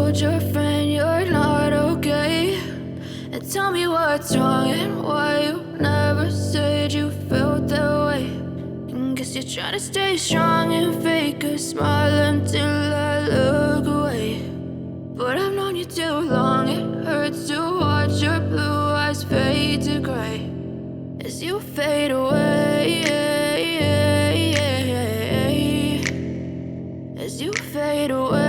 told your friend you're not okay, and tell me what's wrong and why you never said you felt that way. And guess you're trying to stay strong and fake a smile until I look away. But I've known you too long, it hurts to watch your blue eyes fade to gray as you fade away, as you fade away.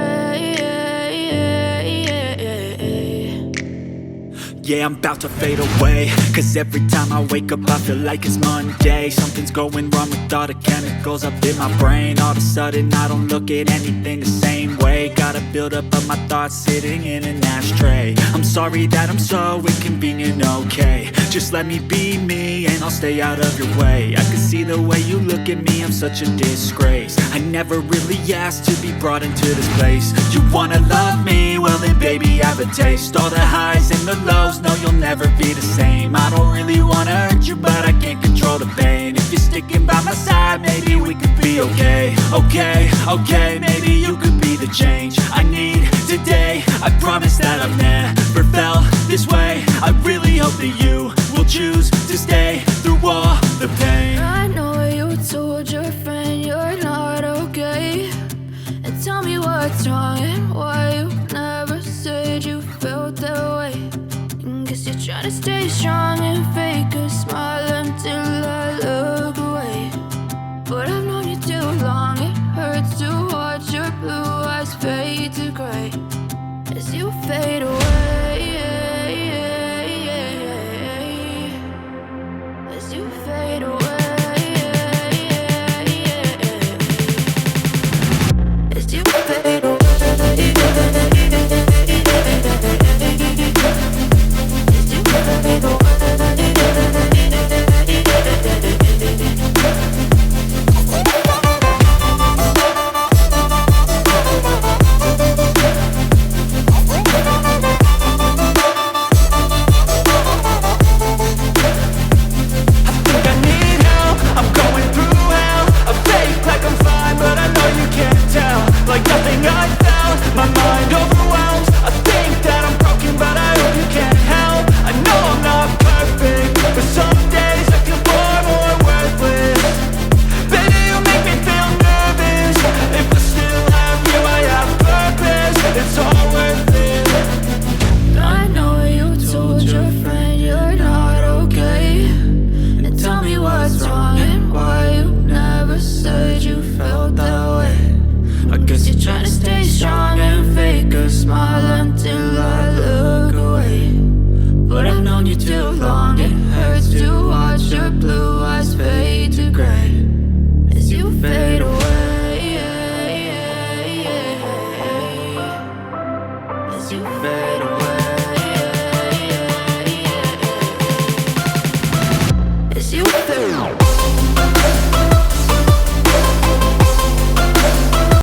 Yeah, I'm about to fade away, cause every time I wake up I feel like it's Monday. Something's going wrong with all the chemicals up in my brain. All of a sudden I don't look at anything the same way. Got a buildup of my thoughts sitting in an ashtray. I'm sorry that I'm so inconvenient, okay. Just let me be me and I'll stay out of your way. I can see the way you look at me, I'm such a disgrace. I never really asked to be brought into this place. You wanna love me? Well then baby, have a taste. All the highs and the lows, no, you'll never be the same. I don't really wanna hurt you, but I can't control the pain. If you're sticking by my side, maybe we could be okay. Okay, maybe you could be the change I need today. I promise that I've never felt this way. I really hope that you will choose to stay through all the pain. I know you told your friend you're not okay, and tell me what's wrong and why you never said you felt that way. And guess you're trying to stay strong and fake a smile until I look away. But I've known you too long, it hurts to watch your blue eyes fade to gray as you fade away, as you fade away. As you fade away, as you fade away. Like nothing I found, my mind overwhelmed. I think that I'm broken, but I hope you can't help. I know I'm not perfect, but some days I feel far more worthless. Baby, you make me feel nervous. If I still have you, I have purpose. It's all worth it. I know you told your friend you're not okay, and tell me what's wrong and why you never said you felt that way. I guess you're trying to stay strong and fake a smile until I look away. But I've known you too long, it hurts to watch your blue eyes fade to gray as you fade away, as you fade away, as you fade away.